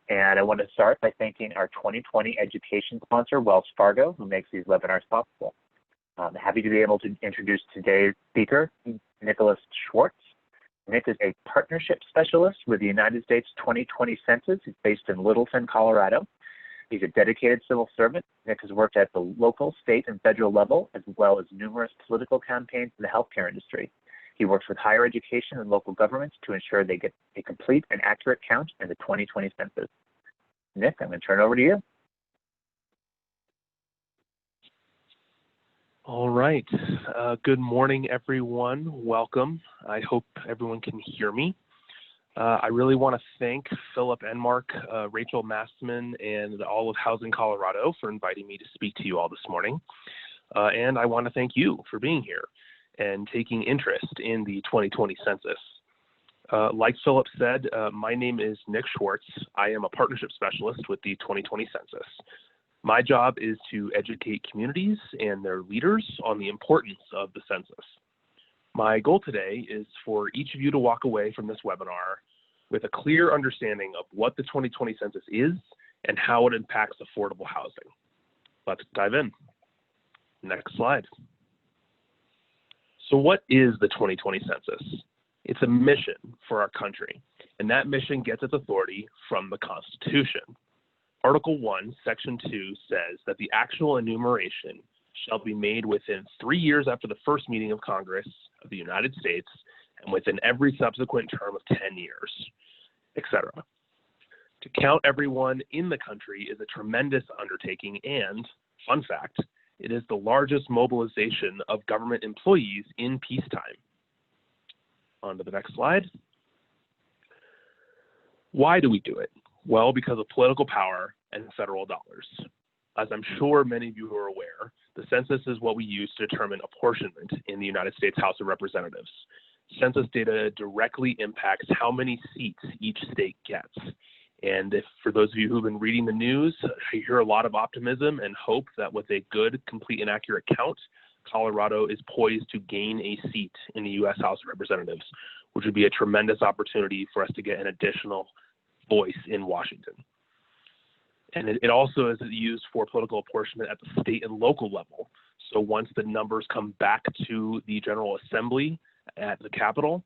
And I want to start by thanking our 2020 education sponsor, Wells Fargo, who makes these webinars possible. I'm happy to be able to introduce today's speaker, Nicholas Schwartz. Nick is a partnership specialist with the United States 2020 Census. He's based in Littleton, Colorado. He's a dedicated civil servant. Nick has worked at the local, state, and federal level, as well as numerous political campaigns in the healthcare industry. He works with higher education and local governments to ensure they get a complete and accurate count in the 2020 census. Nick, I'm going to turn it over to you. All right. Good morning, everyone. Welcome. I hope everyone can hear me. I really want to thank Philip Enmark, Rachel Mastman, and all of Housing Colorado for inviting me to speak to you all this morning. And I want to thank you for being here and taking interest in the 2020 census. Like Philip said, my name is Nick Schwartz. I am a partnership specialist with the 2020 census. My job is to educate communities and their leaders on the importance of the census. My goal today is for each of you to walk away from this webinar with a clear understanding of what the 2020 census is and how it impacts affordable housing. Let's dive in. Next slide. So what is the 2020 census? It's a mission for our country, and that mission gets its authority from the Constitution. Article 1, Section 2 says that the actual enumeration shall be made within 3 years after the first meeting of Congress of the United States and within every subsequent term of 10 years, etc. To count everyone in the country is a tremendous undertaking and, fun fact, it is the largest mobilization of government employees in peacetime. On to the next slide. Why do we do it? Well, because of political power and federal dollars. As I'm sure many of you are aware, the census is what we use to determine apportionment in the United States House of Representatives. Census data directly impacts how many seats each state gets. And if, for those of you who've been reading the news, I hear a lot of optimism and hope that with a good, complete, and accurate count, Colorado is poised to gain a seat in the U.S. House of Representatives, which would be a tremendous opportunity for us to get an additional voice in Washington. And it also is used for political apportionment at the state and local level. So once the numbers come back to the General Assembly at the Capitol,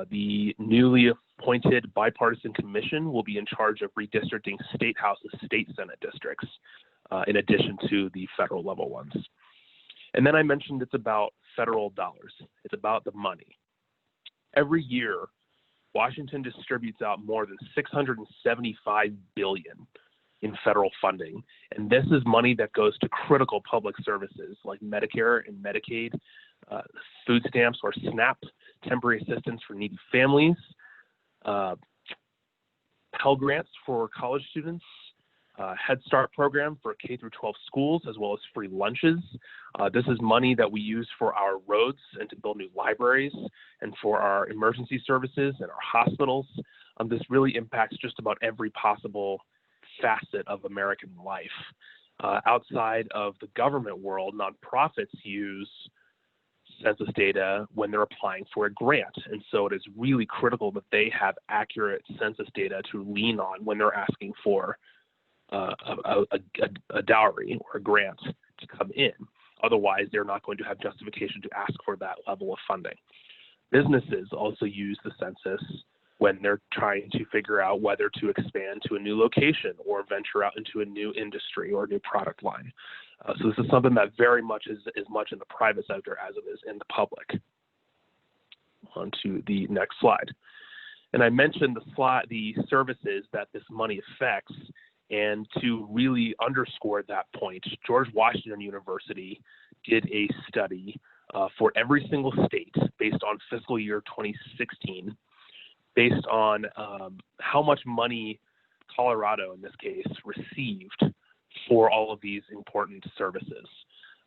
the newly appointed bipartisan commission will be in charge of redistricting state House and state Senate districts, in addition to the federal level ones. And then I mentioned it's about federal dollars. It's about the money. Every year, Washington distributes out more than $675 billion in federal funding. And this is money that goes to critical public services like Medicare and Medicaid, food stamps or SNAP, temporary assistance for needy families, Pell Grants for college students, Head Start program for K through 12 schools, as well as free lunches. This is money that we use for our roads and to build new libraries and for our emergency services and our hospitals. This really impacts just about every possible facet of American life. Outside of the government world, nonprofits use census data when they're applying for a grant. And so it is really critical that they have accurate census data to lean on when they're asking for a dowry or a grant to come in. Otherwise, they're not going to have justification to ask for that level of funding. Businesses also use the census when they're trying to figure out whether to expand to a new location or venture out into a new industry or a new product line. So this is something that very much is as much in the private sector as it is in the public. On to the next slide. And I mentioned the services that this money affects. And to really underscore that point, George Washington University did a study for every single state based on fiscal year 2016, based on how much money Colorado, in this case, received for all of these important services.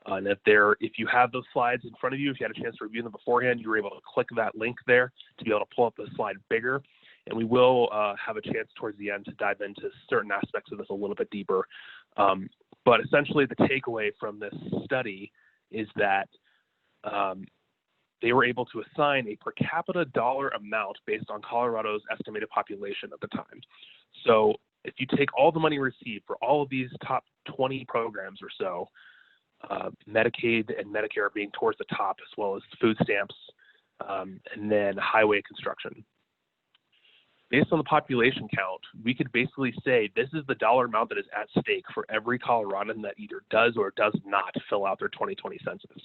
And if you have those slides in front of you, if you had a chance to review them beforehand, you were able to click that link there to be able to pull up the slide bigger. And we will have a chance towards the end to dive into certain aspects of this a little bit deeper. But essentially, the takeaway from this study is that they were able to assign a per capita dollar amount based on Colorado's estimated population at the time. So if you take all the money received for all of these top 20 programs or so, Medicaid and Medicare being towards the top, as well as food stamps, and then highway construction. Based on the population count, we could basically say this is the dollar amount that is at stake for every Coloradan that either does or does not fill out their 2020 census.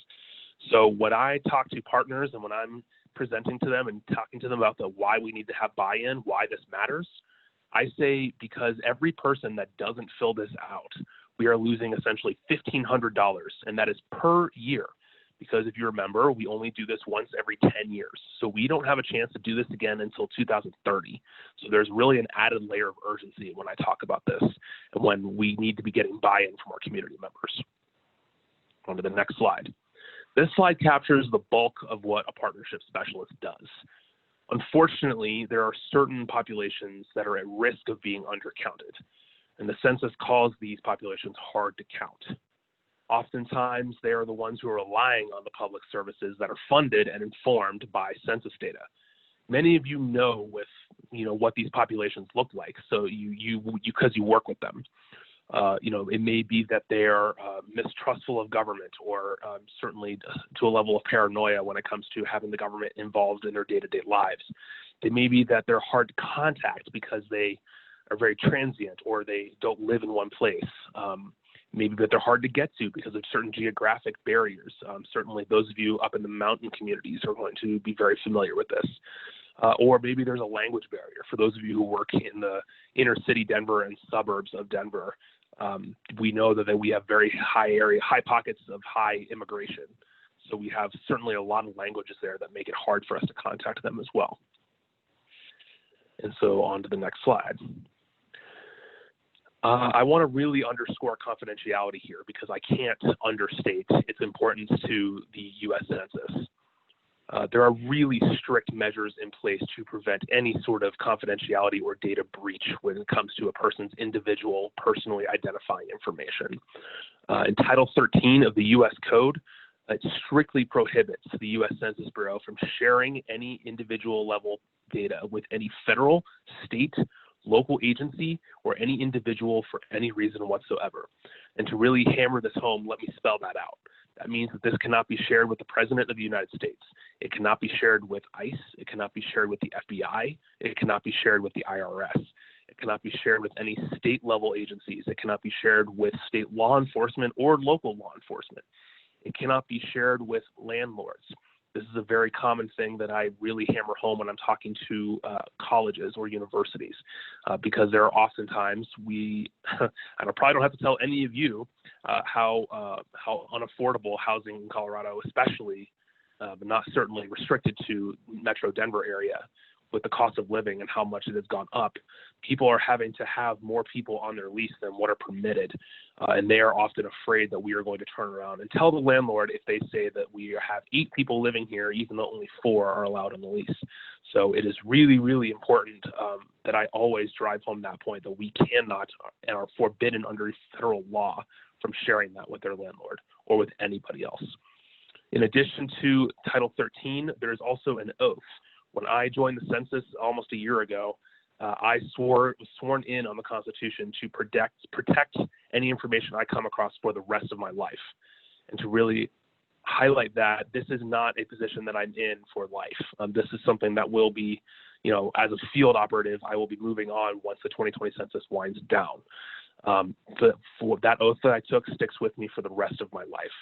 So when I talk to partners and when I'm presenting to them and talking to them about the why we need to have buy-in, why this matters, I say because every person that doesn't fill this out, we are losing essentially $1,500, and that is per year. Because if you remember, we only do this once every 10 years. So we don't have a chance to do this again until 2030. So there's really an added layer of urgency when I talk about this and when we need to be getting buy-in from our community members. On to the next slide. This slide captures the bulk of what a partnership specialist does. Unfortunately, there are certain populations that are at risk of being undercounted, and the census calls these populations hard to count. Oftentimes, they are the ones who are relying on the public services that are funded and informed by census data. Many of you know what these populations look like, so because you work with them. It may be that they are mistrustful of government, or certainly to a level of paranoia when it comes to having the government involved in their day-to-day lives. It may be that they're hard to contact because they are very transient or they don't live in one place. Maybe that they're hard to get to because of certain geographic barriers. Certainly those of you up in the mountain communities are going to be very familiar with this. Or maybe there's a language barrier. For those of you who work in the inner city Denver and suburbs of Denver, we know that we have very high pockets of high immigration. So we have certainly a lot of languages there that make it hard for us to contact them as well. And so on to the next slide. I want to really underscore confidentiality here because I can't understate its importance to the U.S. Census. There are really strict measures in place to prevent any sort of confidentiality or data breach when it comes to a person's individual, personally identifying information. In Title 13 of the U.S. Code, it strictly prohibits the U.S. Census Bureau from sharing any individual level data with any federal, state, local agency, or any individual for any reason whatsoever. And to really hammer this home, let me spell that out. That means that this cannot be shared with the President of the United States. It cannot be shared with ICE. It cannot be shared with the FBI. It cannot be shared with the IRS. It cannot be shared with any state level agencies. It cannot be shared with state law enforcement or local law enforcement. It cannot be shared with landlords. This is a very common thing that I really hammer home when I'm talking to colleges or universities, because there are oftentimes and I probably don't have to tell any of you how unaffordable housing in Colorado, especially, but not certainly restricted to Metro Denver area, with the cost of living and how much it has gone up. People are having to have more people on their lease than what are permitted. And they are often afraid that we are going to turn around and tell the landlord if they say that we have 8 people living here, even though only 4 are allowed on the lease. So it is really, really important that I always drive home that point, that we cannot and are forbidden under federal law from sharing that with their landlord or with anybody else. In addition to Title 13, there is also an oath. When I joined the census almost a year ago, I was sworn in on the Constitution to protect any information I come across for the rest of my life. And to really highlight that this is not a position that I'm in for life. This is something that will be, as a field operative, I will be moving on once the 2020 census winds down. For that oath that I took sticks with me for the rest of my life.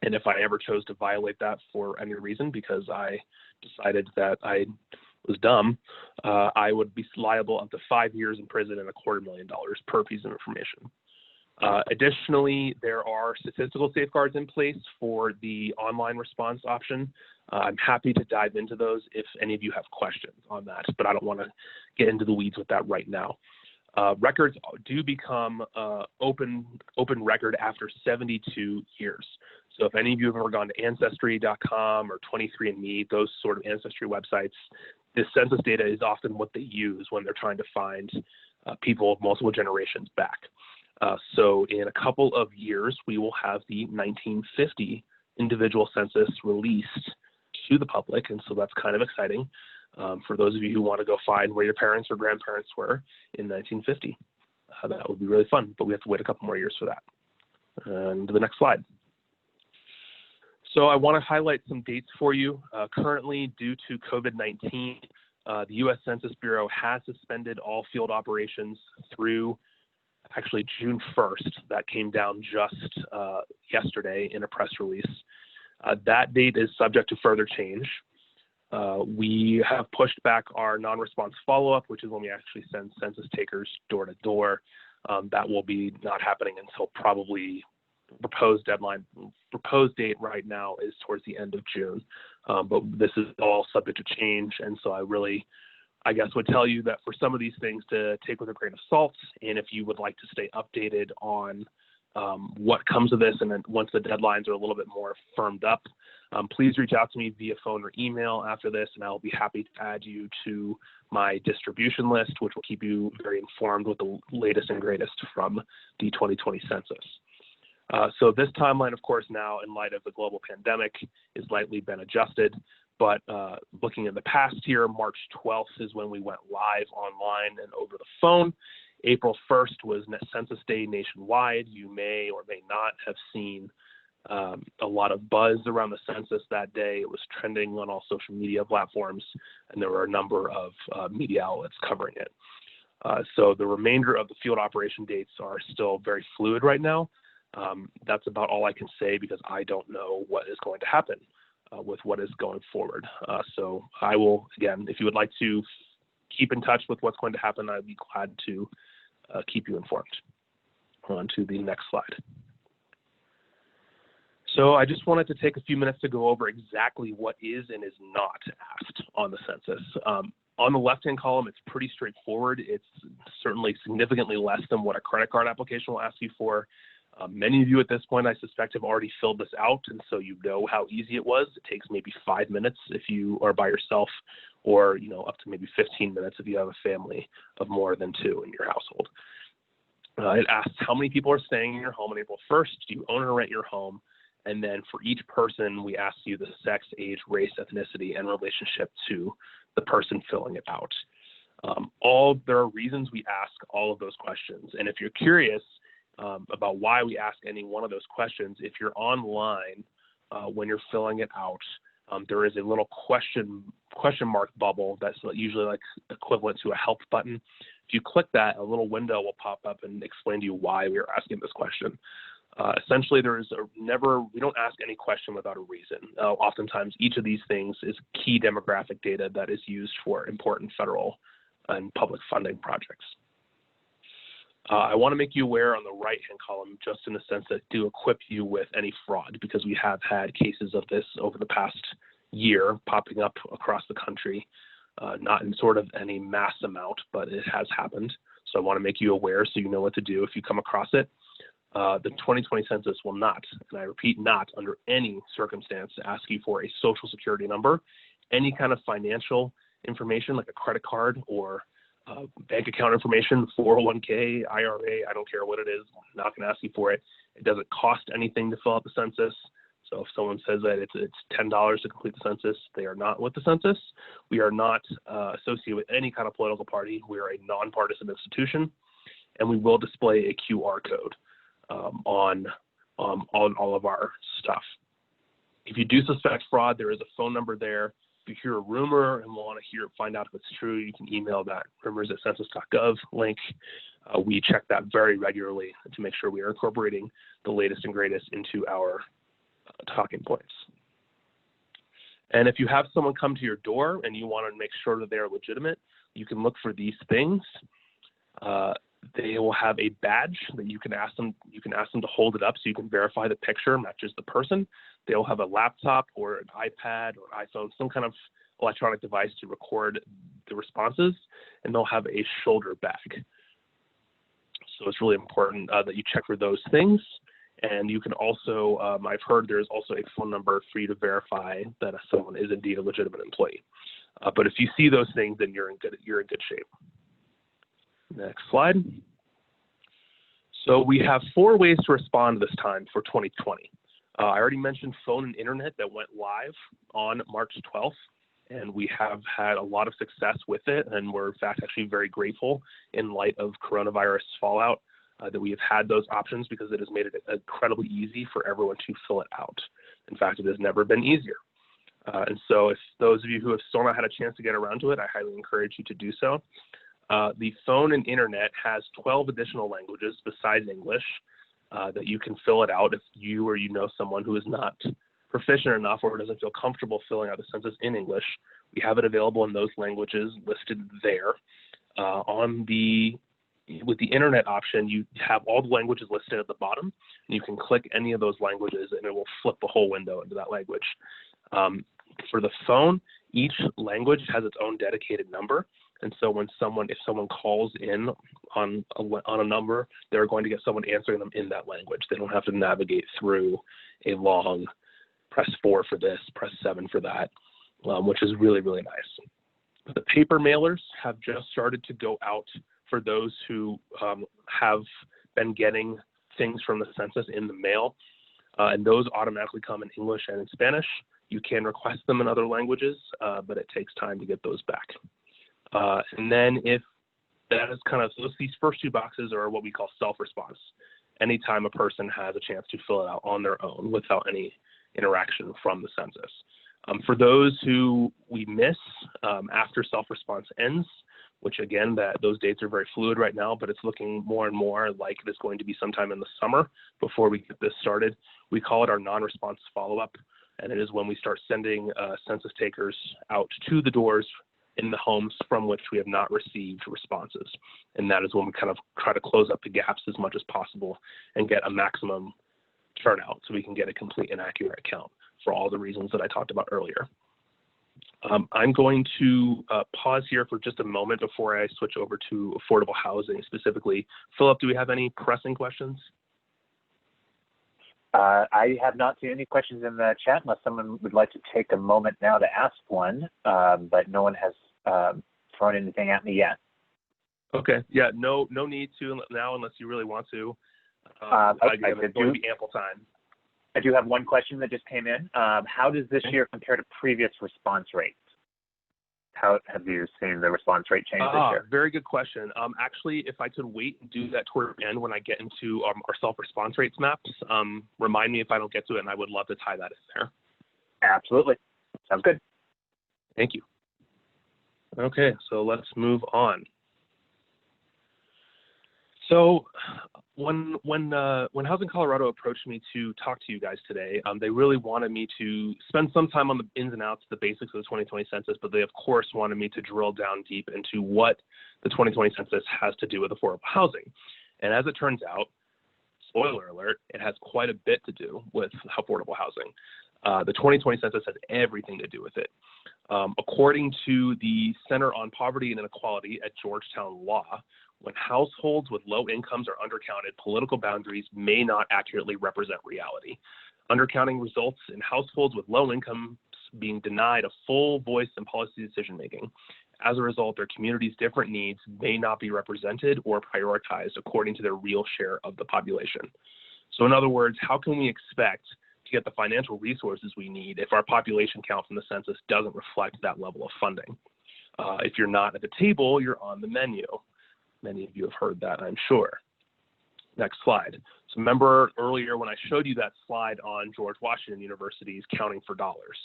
And if I ever chose to violate that for any reason because I decided that I was dumb, I would be liable up to 5 years in prison and $250,000 per piece of information. Additionally, there are statistical safeguards in place for the online response option. I'm happy to dive into those if any of you have questions on that, but I don't want to get into the weeds with that right now. Records do become open record after 72 years. So if any of you have ever gone to Ancestry.com or 23andMe, those sort of ancestry websites, this census data is often what they use when they're trying to find people of multiple generations back. So in a couple of years, we will have the 1950 individual census released to the public, and so that's kind of exciting for those of you who want to go find where your parents or grandparents were in 1950. That would be really fun, but we have to wait a couple more years for that. And the next slide. So I want to highlight some dates for you. Currently, due to COVID-19, the U.S. Census Bureau has suspended all field operations through actually June 1st. That came down just yesterday in a press release. That date is subject to further change. We have pushed back our non-response follow-up, which is when we actually send census takers door to door. That will be not happening until probably proposed date right now is towards the end of June. But this is all subject to change. And so I guess would tell you that for some of these things to take with a grain of salt. And if you would like to stay updated on what comes of this, and then once the deadlines are a little bit more firmed up, please reach out to me via phone or email after this, and I'll be happy to add you to my distribution list, which will keep you very informed with the latest and greatest from the 2020 census. So this timeline, of course, now in light of the global pandemic is likely been adjusted, but looking in the past year, March 12th is when we went live online and over the phone. April 1st was Census Day nationwide. You may or may not have seen a lot of buzz around the census that day. It was trending on all social media platforms, and there were a number of media outlets covering it. So the remainder of the field operation dates are still very fluid right now. That's about all I can say because I don't know what is going to happen with what is going forward. So I will, again, if you would like to keep in touch with what's going to happen, I'd be glad to keep you informed. On to the next slide. So I just wanted to take a few minutes to go over exactly what is and is not asked on the census. On the left-hand column, it's pretty straightforward. It's certainly significantly less than what a credit card application will ask you for. Many of you at this point, I suspect, have already filled this out, and so you know how easy it was. It takes maybe 5 minutes if you are by yourself, or up to maybe 15 minutes if you have a family of more than 2 in your household. It asks how many people are staying in your home on April 1st. Do you own or rent your home? And then for each person, we ask you the sex, age, race, ethnicity, and relationship to the person filling it out. There are reasons we ask all of those questions. And if you're curious about why we ask any one of those questions, if you're online when you're filling it out, there is a little question mark bubble that's usually like equivalent to a help button. If you click that, a little window will pop up and explain to you why we are asking this question. Essentially, we don't ask any question without a reason. Oftentimes, each of these things is key demographic data that is used for important federal and public funding projects. I want to make you aware on the right-hand column, just in the sense that do equip you with any fraud, because we have had cases of this over the past year popping up across the country, not in sort of any mass amount, but it has happened. So I want to make you aware so you know what to do if you come across it. The 2020 census will not, and I repeat, not under any circumstance ask you for a social security number, any kind of financial information like a credit card or bank account information, 401k, IRA, I don't care what it is, I'm not going to ask you for it. It doesn't cost anything to fill out the census. So if someone says that it's $10 to complete the census, they are not with the census. We are not associated with any kind of political party. We are a nonpartisan institution, and we will display a QR code on all of our stuff. If you do suspect fraud, there is a phone number there. If you hear a rumor and want to find out if it's true, you can email that rumors@census.gov link. We check that very regularly to make sure we are incorporating the latest and greatest into our talking points. And if you have someone come to your door and you want to make sure that they are legitimate, you can look for these things. They will have a badge that you can ask them to hold it up so you can verify the picture matches the person. They'll have a laptop or an iPad or an iPhone, some kind of electronic device to record the responses, and they'll have a shoulder bag. So it's really important that you check for those things. And you can also, I've heard there's also a phone number for you to verify that someone is indeed a legitimate employee. But if you see those things, then you're in good shape. Next slide. So we have 4 ways to respond this time for 2020. I already mentioned phone and internet that went live on March 12th, and we have had a lot of success with it, and we're in fact actually very grateful in light of coronavirus fallout that we have had those options, because it has made it incredibly easy for everyone to fill it out. In fact, it has never been easier. And so if those of you who have still not had a chance to get around to it, I highly encourage you to do so. The phone and internet has 12 additional languages besides English that you can fill it out if you or you know someone who is not proficient enough or doesn't feel comfortable filling out the census in English. We have it available in those languages listed there. With the internet option, you have all the languages listed at the bottom, and you can click any of those languages and it will flip the whole window into that language. For the phone, each language has its own dedicated number. And so if someone calls in on a number, they're going to get someone answering them in that language. They don't have to navigate through a long press 4 for this, press 7 for that, which is really, really nice. The paper mailers have just started to go out for those who have been getting things from the census in the mail, and those automatically come in English and in Spanish. You can request them in other languages, but it takes time to get those back. And then if that is these first 2 boxes are what we call self-response. Anytime a person has a chance to fill it out on their own without any interaction from the census. For those who we miss after self-response ends, which again, those dates are very fluid right now, but it's looking more and more like it is going to be sometime in the summer before we get this started. We call it our non-response follow-up, and it is when we start sending census takers out to the doors in the homes from which we have not received responses. And that is when we kind of try to close up the gaps as much as possible and get a maximum turnout so we can get a complete and accurate count for all the reasons that I talked about earlier. I'm going to pause here for just a moment before I switch over to affordable housing specifically. Philip, do we have any pressing questions? I have not seen any questions in the chat unless someone would like to take a moment now to ask one, but no one has thrown anything at me yet. Okay, yeah, no need to now unless you really want to. It's going to be ample time. I do have one question that just came in. How does this year compare to previous response rates? How have you seen the response rate change this year? Very good question. Actually, if I could wait and do that toward the end when I get into our self-response rates maps, remind me if I don't get to it, and I would love to tie that in there. Absolutely. Sounds good. Thank you. Okay, so let's move on. So when Housing Colorado approached me to talk to you guys today, they really wanted me to spend some time on the ins and outs, the basics of the 2020 census, but they of course wanted me to drill down deep into what the 2020 census has to do with affordable housing. And as it turns out, spoiler alert, it has quite a bit to do with affordable housing. The 2020 census has everything to do with it. According to the Center on Poverty and Inequality at Georgetown Law, when households with low incomes are undercounted, political boundaries may not accurately represent reality. Undercounting results in households with low incomes being denied a full voice in policy decision-making. As a result, their community's different needs may not be represented or prioritized according to their real share of the population. So in other words, how can we expect to get the financial resources we need if our population count from the census doesn't reflect that level of funding? If you're not at the table, you're on the menu. Many of you have heard that, I'm sure. Next slide. So remember earlier when I showed you that slide on George Washington University's counting for dollars.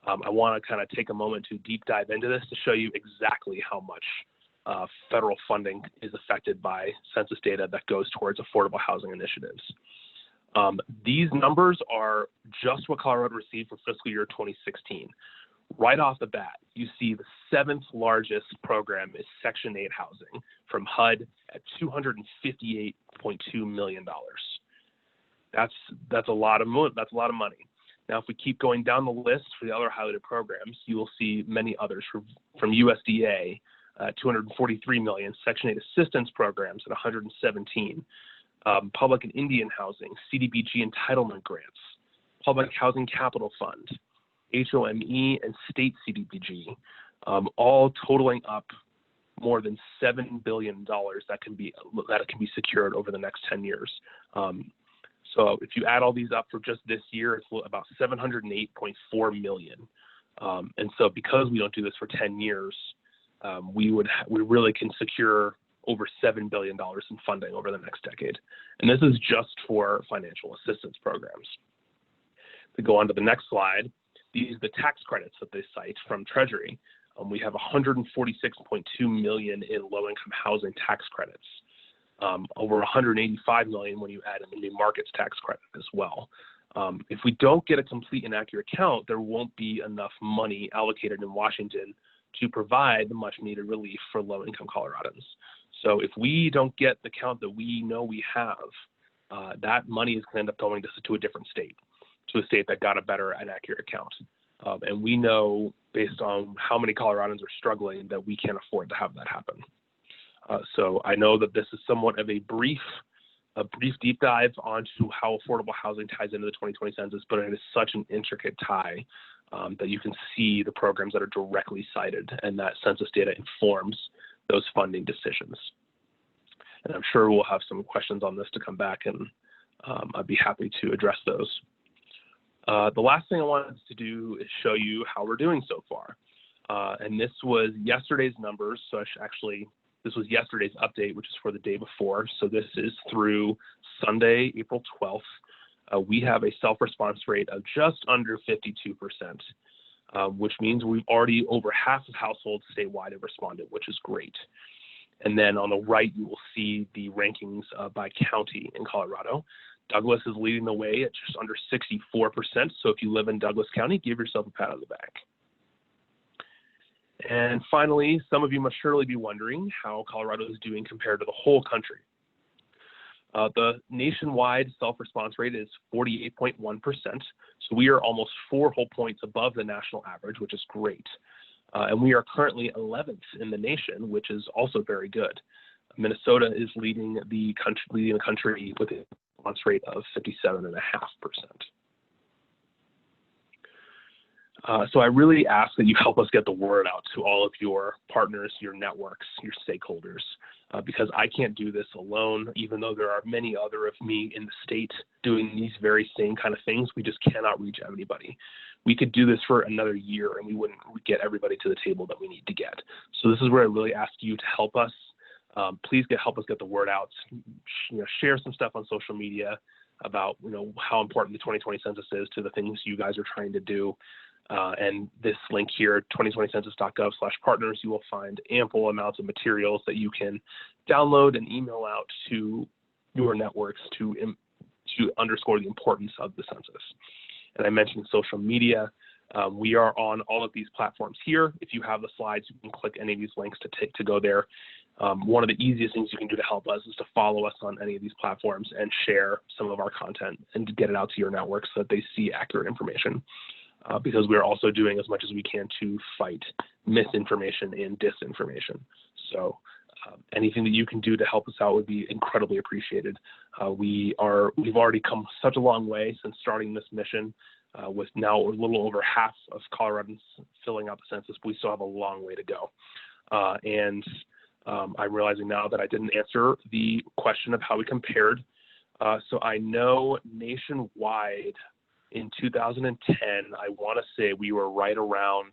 I want to kind of take a moment to deep dive into this to show you exactly how much federal funding is affected by census data that goes towards affordable housing initiatives. These numbers are just what Colorado received for fiscal year 2016. Right off the bat, you see the 7th largest program is Section 8 housing from HUD at $258.2 million. That's a lot of money. Now, if we keep going down the list for the other highlighted programs, you will see many others from USDA, 243 million, Section 8 assistance programs at 117, public and Indian housing, CDBG entitlement grants, Public Housing Capital Fund, HOME, and state CDBG, all totaling up more than $7 billion that can be secured over the next 10 years. So if you add all these up for just this year, it's about 708.4 million. And so because we don't do this for 10 years, we really can secure over $7 billion in funding over the next decade. And this is just for financial assistance programs. To go on to the next slide, these are the tax credits that they cite from Treasury. We have 146.2 million in low-income housing tax credits, over 185 million when you add in the new markets tax credit as well. If we don't get a complete and accurate count, there won't be enough money allocated in Washington to provide the much needed relief for low-income Coloradans. So if we don't get the count that we know we have, that money is going to end up going to a different state, to a state that got a better and accurate count. And we know, based on how many Coloradans are struggling, that we can't afford to have that happen. So I know that this is somewhat of a brief deep dive onto how affordable housing ties into the 2020 census, but it is such an intricate tie that you can see the programs that are directly cited, and that census data informs those funding decisions. And I'm sure we'll have some questions on this to come back, and I'd be happy to address those. The last thing I wanted to do is show you how we're doing so far. And this was yesterday's numbers. So this was yesterday's update, which is for the day before. So this is through Sunday, April 12th. We have a self-response rate of just under 52%, which means we've already over half of households statewide have responded, which is great. And then on the right, you will see the rankings by county in Colorado. Douglas is leading the way at just under 64%. So if you live in Douglas County, give yourself a pat on the back. And finally, some of you must surely be wondering how Colorado is doing compared to the whole country. The nationwide self-response rate is 48.1%. So we are almost 4 whole points above the national average, which is great. And we are currently 11th in the nation, which is also very good. Minnesota is leading the country with a response rate of 57.5%. So I really ask that you help us get the word out to all of your partners, your networks, your stakeholders, because I can't do this alone. Even though there are many other of me in the state doing these very same kind of things, we just cannot reach everybody. We could do this for another year and we wouldn't get everybody to the table that we need to get. So this is where I really ask you to help us. Please help us get the word out. Share some stuff on social media about how important the 2020 census is to the things you guys are trying to do. And this link here, 2020census.gov/partners, you will find ample amounts of materials that you can download and email out to your networks to underscore the importance of the census. And I mentioned social media. We are on all of these platforms here. If you have the slides, you can click any of these links to go there. One of the easiest things you can do to help us is to follow us on any of these platforms and share some of our content and to get it out to your networks so that they see accurate information. Because we're also doing as much as we can to fight misinformation and disinformation. So anything that you can do to help us out would be incredibly appreciated. We've already come such a long way since starting this mission, with now a little over half of Coloradans filling out the census, but we still have a long way to go. And I'm realizing now that I didn't answer the question of how we compared. So I know nationwide, in 2010, I want to say we were right around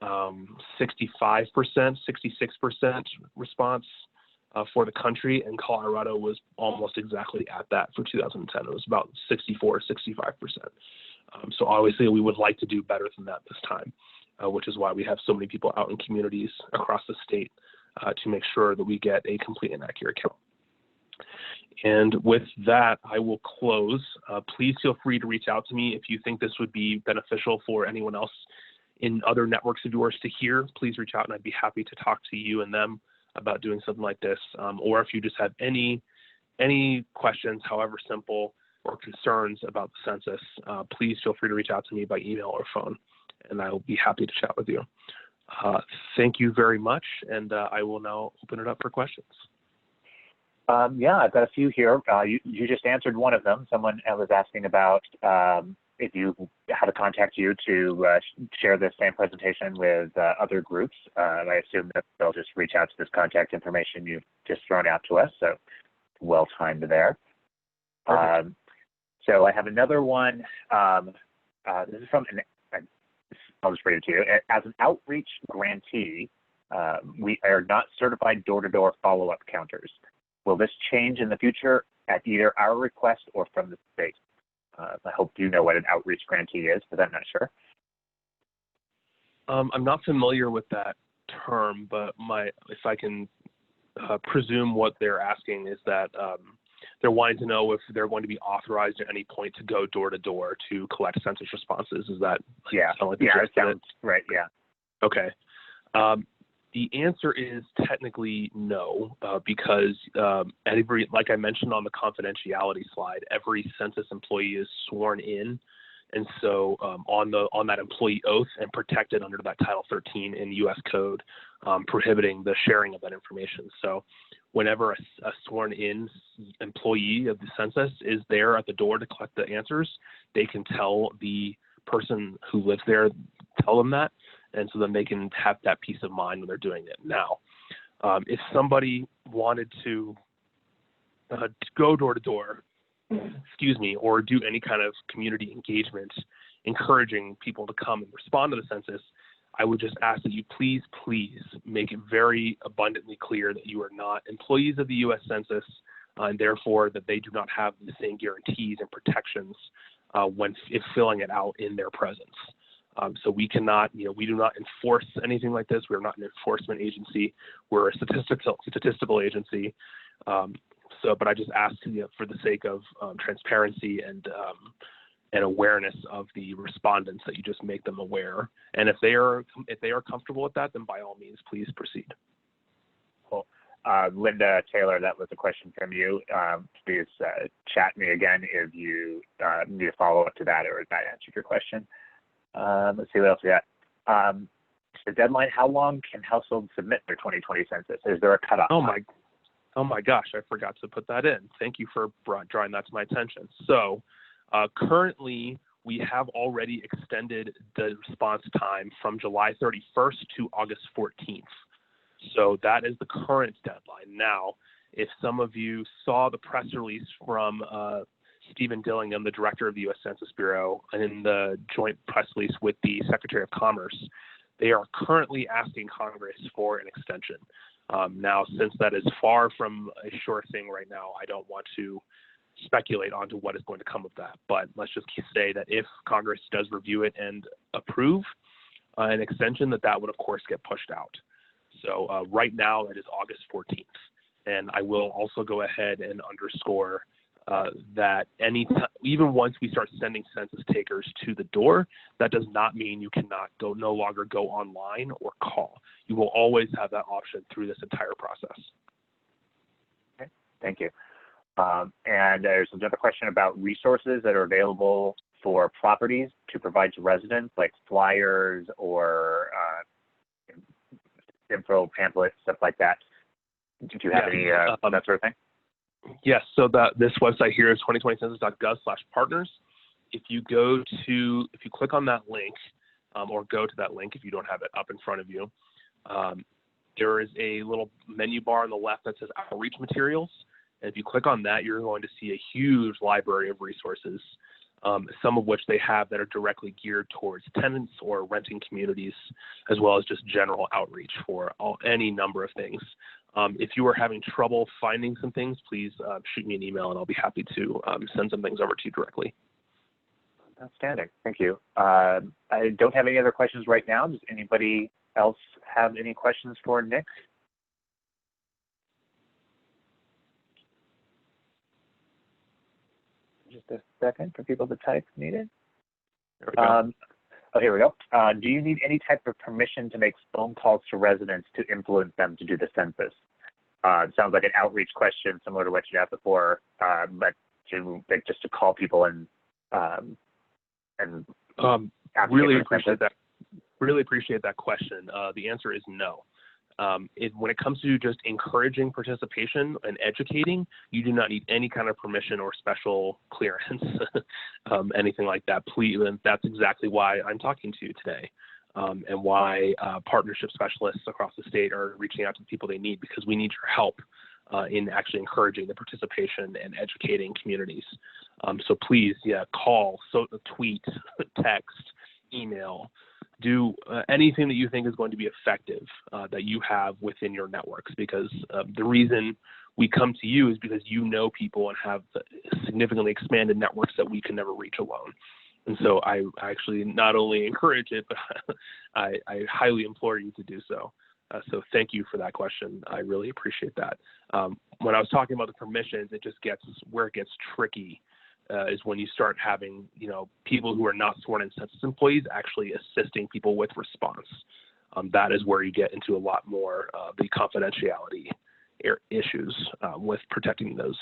65%, 66% response for the country, and Colorado was almost exactly at that for 2010. It was about 64, 65%. So obviously we would like to do better than that this time, which is why we have so many people out in communities across the state to make sure that we get a complete and accurate count. And with that, I will close. Please feel free to reach out to me if you think this would be beneficial for anyone else in other networks of yours to hear. Please reach out and I'd be happy to talk to you and them about doing something like this. Or if you just have any questions, however simple, or concerns about the census, please feel free to reach out to me by email or phone, and I will be happy to chat with you. Thank you very much, and I will now open it up for questions. Yeah, I've got a few here. You just answered one of them. Someone was asking about how to contact you to share this same presentation with other groups. I assume that they'll just reach out to this contact information you've just thrown out to us, so well timed there. So I have another one. This is from I'll just read it to you. As an outreach grantee, we are not certified door-to-door follow-up counters. Will this change in the future at either our request or from the state? I hope you know what an outreach grantee is, but I'm not sure. I'm not familiar with that term, but if I can presume what they're asking is that they're wanting to know if they're going to be authorized at any point to go door to door to collect census responses. Is that it sounds right? Yeah. Okay. The answer is technically no, because like I mentioned on the confidentiality slide, every census employee is sworn in, and so on that employee oath and protected under that Title 13 in U.S. Code, prohibiting the sharing of that information. So whenever a sworn in employee of the census is there at the door to collect the answers, they can tell the person who lives there, tell them that, and so then they can have that peace of mind when they're doing it. Now, if somebody wanted to go door to door, or do any kind of community engagement, encouraging people to come and respond to the census, I would just ask that you please make it very abundantly clear that you are not employees of the U.S. Census, and therefore that they do not have the same guarantees and protections if filling it out in their presence. So we cannot, we do not enforce anything like this. We're not an enforcement agency. We're a statistical agency. But I just ask, for the sake of transparency and awareness of the respondents, that you just make them aware. And if they are comfortable with that, then by all means, please proceed. Cool. Linda Taylor, that was a question from you. Please chat me again if you need a follow-up to that or if that answered your question. Let's see what else we got. The deadline, how long can households submit their 2020 census? Is there a cutoff? Oh my gosh, I forgot to put that in. Thank you for drawing that to my attention. So currently, we have already extended the response time from July 31st to August 14th. So that is the current deadline. Now, if some of you saw the press release from Stephen Dillingham, the director of the U.S. Census Bureau, in the joint press release with the Secretary of Commerce, they are currently asking Congress for an extension. Now, since that is far from a sure thing right now, I don't want to speculate onto what is going to come of that. But let's just say that if Congress does review it and approve an extension, that would, of course, get pushed out. So right now, it is August 14th. And I will also go ahead and underscore that even once we start sending census takers to the door, that does not mean you cannot no longer go online or call. You will always have that option through this entire process. Okay, thank you. And there's another question about resources that are available for properties to provide to residents, like flyers or info pamphlets, stuff like that. Do you have any that sort of thing? Yes, so this website here is 2020census.gov/partners. If you click on that link, or go to that link if you don't have it up in front of you, there is a little menu bar on the left that says Outreach Materials. And if you click on that, you're going to see a huge library of resources, some of which they have that are directly geared towards tenants or renting communities, as well as just general outreach for any number of things. If you are having trouble finding some things, please shoot me an email and I'll be happy to send some things over to you directly. Outstanding. Thank you. I don't have any other questions right now. Does anybody else have any questions for Nick? Just a second for people to type needed. There we go. Oh, here we go. Do you need any type of permission to make phone calls to residents to influence them to do the census? It sounds like an outreach question similar to what you asked before, but just to call people and really appreciate that. Really appreciate that question. The answer is no. When it comes to just encouraging participation and educating, you do not need any kind of permission or special clearance, anything like that. Please, and that's exactly why I'm talking to you today, and why partnership specialists across the state are reaching out to the people they need, because we need your help. in actually encouraging the participation and educating communities. So please, call, tweet, text, email, do anything that you think is going to be effective that you have within your networks, because the reason we come to you is because you know people and have significantly expanded networks that we can never reach alone. And so I actually not only encourage it, but I highly implore you to do so. So thank you for that question. I really appreciate that. When I was talking about the permissions, it just gets where it gets tricky is when you start having, people who are not sworn in census employees actually assisting people with response. That is where you get into a lot more the confidentiality issues with protecting those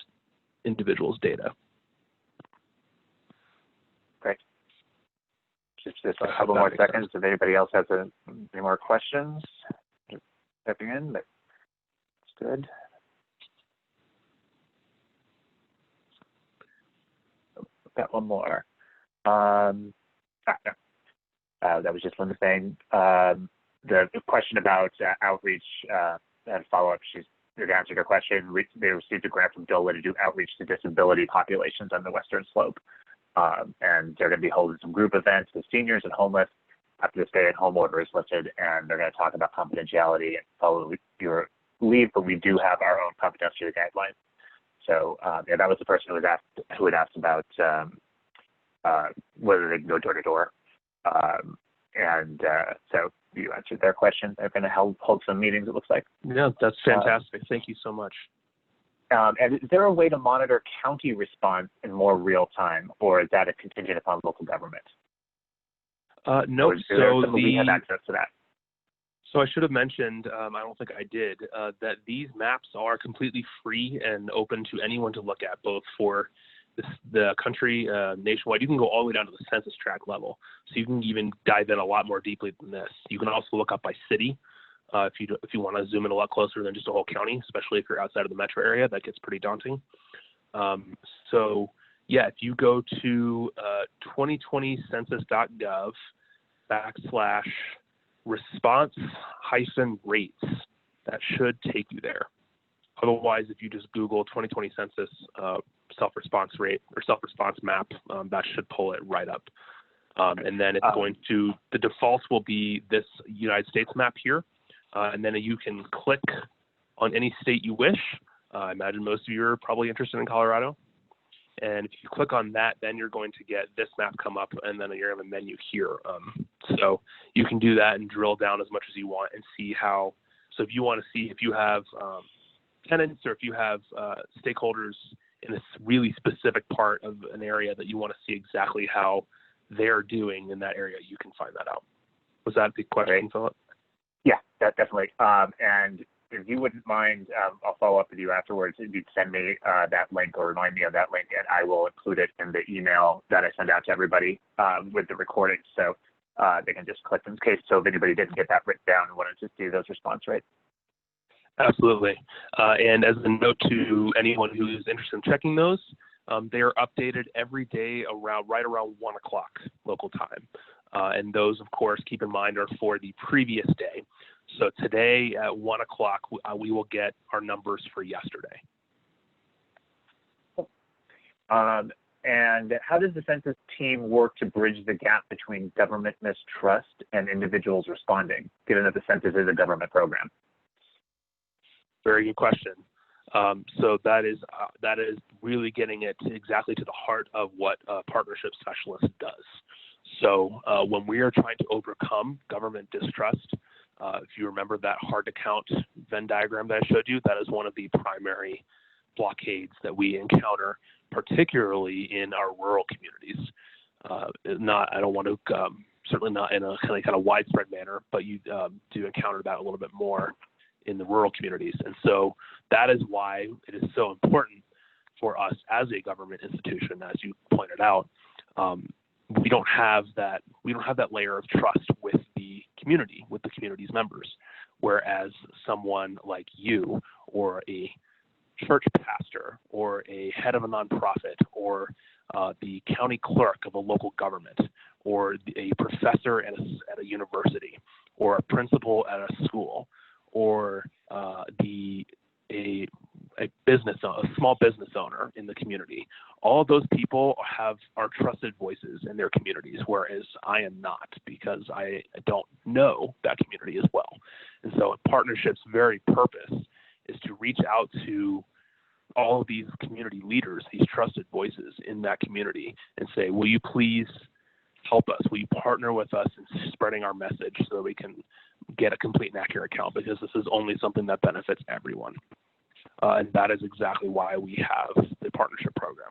individuals' data. Great. Just a couple more seconds. If anybody else has any more questions, just stepping in, but that's good. Got one more. That was just Linda saying the question about outreach and follow-up. She's answered her question. They received a grant from DOLA to do outreach to disability populations on the Western Slope. And they're going to be holding some group events with seniors and homeless after the stay-at-home order is lifted, and they're going to talk about confidentiality and follow your lead, but we do have our own confidentiality guidelines. So that was the person who had asked about whether they can go door to door. So you answered their question. They're going to hold some meetings, it looks like. Yeah, that's fantastic. Thank you so much. And is there a way to monitor county response in more real time, or is that a contingent upon local government? No, so we have access to that. So I should have mentioned, I don't think I did, that these maps are completely free and open to anyone to look at, both for the country nationwide. You can go all the way down to the census tract level, so you can even dive in a lot more deeply than this. You can also look up by city. If you want to zoom in a lot closer than just a whole county, especially if you're outside of the metro area, that gets pretty daunting. So yeah, if you go to 2020census.gov/response-rates, that should take you there. Otherwise, if you just Google 2020 census self-response rate or self-response map, that should pull it right up. And then it's going to, the defaults will be this United States map here. And then you can click on any state you wish. I imagine most of you are probably interested in Colorado. And if you click on that, then you're going to get this map come up, and then you're going to have a menu here. So you can do that and drill down as much as you want and see how. So if you want to see if you have tenants or if you have stakeholders in a really specific part of an area that you want to see exactly how they're doing in that area, you can find that out. Was that the question, Philip? Yeah, definitely. And if you wouldn't mind, I'll follow up with you afterwards. If you'd send me that link or remind me of that link, and I will include it in the email that I send out to everybody with the recording, so they can just click in case. So if anybody didn't get that written down and wanted to see those response rates. Absolutely. And as a note to anyone who is interested in checking those, they are updated every day right around 1 o'clock local time. And those, of course, keep in mind, are for the previous day. So today at 1 o'clock, we will get our numbers for yesterday. And how does the census team work to bridge the gap between government mistrust and individuals responding, given that the census is a government program? Very good question. So that is really getting it exactly to the heart of what a partnership specialist does. So when we are trying to overcome government distrust, if you remember that hard to count Venn diagram that I showed you, that is one of the primary blockades that we encounter, particularly in our rural communities. I don't want to, certainly not in a kind of widespread manner, but you do encounter that a little bit more in the rural communities. And so that is why it is so important for us as a government institution, as you pointed out. We don't have that layer of trust with the community, with the community's members, whereas someone like you or a church pastor or a head of a nonprofit or the county clerk of a local government or a professor at a university or a principal at a school or a a small business owner in the community. All of those people are trusted voices in their communities, whereas I am not, because I don't know that community as well. And so partnership's very purpose is to reach out to all of these community leaders, these trusted voices in that community, and say, will you please help us? Will you partner with us in spreading our message so that we can get a complete and accurate count, because this is only something that benefits everyone. And that is exactly why we have the partnership program.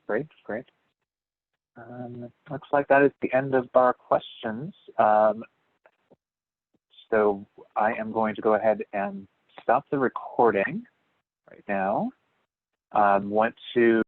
Great, great. Looks like that is the end of our questions. So I am going to go ahead and stop the recording right now. Want to